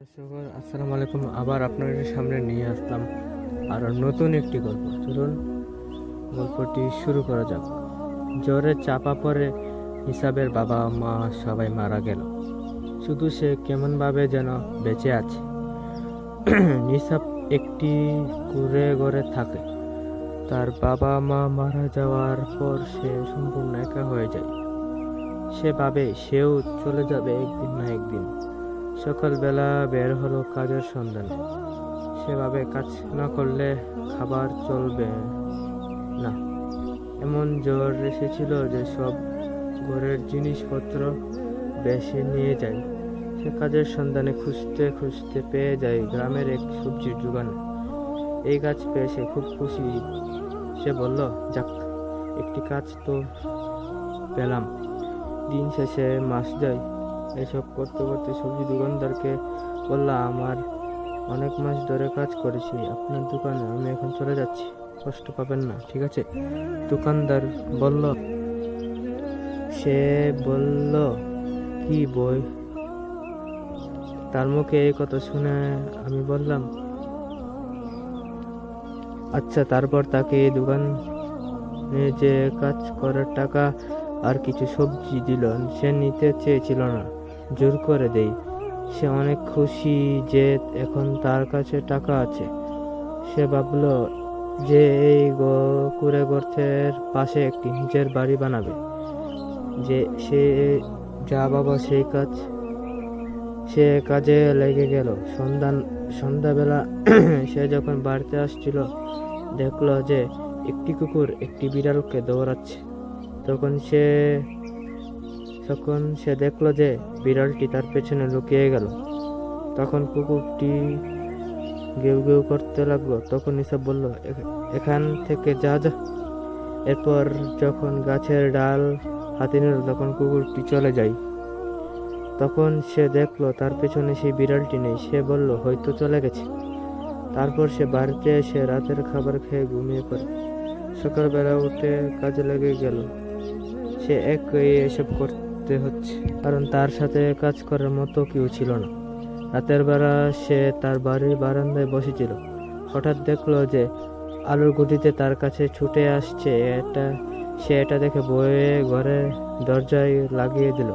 আসসালামু আলাইকুম। আবার আপনাদের সামনে নিয়ে আসলাম আর নতুন একটি গল্প। চলুন গল্পটি শুরু করা যাক। জ্বরে চাপা পড়ে হিসাবের বাবা মা সবাই মারা গেল, শুধু সে কেমন ভাবে যেন বেঁচে আছে। নিসাব একটি কুঁড়ে ঘরে থাকে। তার বাবা মা মারা যাওয়ার পর সে সম্পূর্ণ একা হয়ে যায়। সে ভাবে সেও চলে যাবে একদিন না একদিন। সকালবেলা বের হলো কাজের সন্ধানে। সেভাবে কাজ না করলে খাবার চলবে না। এমন জ্বর এসেছিল যে সব ঘরের জিনিসপত্র বেশি নিয়ে যায়। সে কাজের সন্ধানে খুঁজতে খুঁজতে পেয়ে যায় গ্রামের এক সবজির দোকানে। এই কাজ পেয়ে সে খুব খুশি। সে বলল, যাক, একটি কাজ তো পেলাম। দিন শেষে মাস যায়। এসব করতে করতে সবজি দোকানদারকে বলল, আমার অনেক মাস ধরে কাজ করেছি আপনার দোকানে, আমি এখন চলে যাচ্ছি, কষ্ট পাবেন না, ঠিক আছে? দোকানদার বলল। সে বলল, কি বই? তার মুখে এই কথা শুনে আমি বললাম, আচ্ছা। তারপর তাকে এই দোকানে যে কাজ করার টাকা আর কিছু সবজি দিল। সে নিতে চেয়েছিল না, জোর করে দেই। সে অনেক খুশি যে এখন তার কাছে টাকা আছে। সে ভাবল যে এই কুঁড়ে গর্তের পাশে একটি নিজের বাড়ি বানাবে। যে সে যা বাবা সেই কাজ। সে কাজে লেগে গেল। সন্ধ্যাবেলা সে যখন বাড়িতে আসছিল, দেখলো যে একটি কুকুর একটি বিড়ালকে দৌড়াচ্ছে। তখন সে দেখলো যে বিড়ালটি তার পেছনে লুকিয়ে গেল। তখন কুকুরটি গেউ গেউ করতে লাগলো। তখন নিসাব বলল, এখান থেকে যা যা। এরপর যখন গাছের ডাল হাতে নিল, তখন কুকুরটি চলে যায়। তখন সে দেখলো তার পেছনে সেই বিড়ালটি নেই। সে বলল, হয়তো চলে গেছে। তারপর সে বাড়িতে এসে রাতের খাবার খেয়ে ঘুমিয়ে পড়ে। সকালবেলা উঠে কাজে লেগে গেল। সে একই এসব করতে হচ্ছে, কারণ তার সাথে কাজ করার মতো কেউ ছিল না। রাতের বেলা সে তার বাড়ির বারান্দায় বসেছিল। হঠাৎ দেখলো যে আলুর গুটিতে তার কাছে ছুটে আসছে। সে এটা দেখে বয়ে ঘরে দরজায় লাগিয়ে দিল।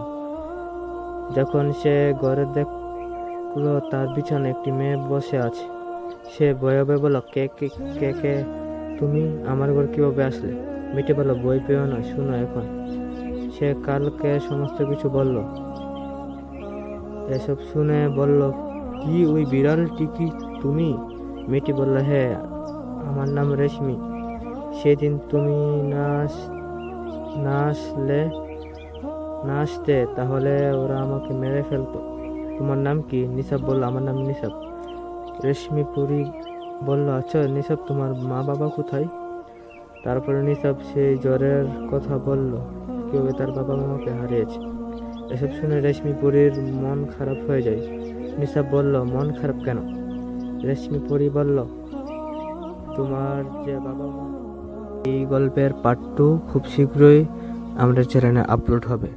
যখন সে ঘরে দেখলো তার বিছানায় একটি মেয়ে বসে আছে, সে ভয়ে ভয়ে বলল, কে কে কে কে তুমি আমার ঘর কিভাবে আসলে? মেয়েটি বলল, ভয় পেও না, শুনো এখন। সে কালকে সমস্ত কিছু বলল। এসব শুনে বলল, কি ওই বিড়ালটি কি তুমি? মেয়েটি বলল, হ্যাঁ, আমার নাম রেশমি। সেদিন তুমি না আসতে তাহলে ওরা আমাকে মেরে ফেলতো। তোমার নাম কি? নিসাব বলল, আমার নাম নিসাব। রেশমি পরি বলল, আচ্ছা নিসাব, তোমার মা বাবা কোথায়? তারপরে নিসাব সেই জ্বরের কথা বলল, কিভাবে তার বাবা মাকে হারিয়েছে। এসব শুনে রেশমি পরীর মন খারাপ হয়ে যায়। নিসাব বলল, মন খারাপ কেন? রেশমি পরি বলল, তোমার যে বাবা মা। এই গল্পের পার্ট 2 খুব শীঘ্রই আমাদের চ্যানেলে আপলোড হবে।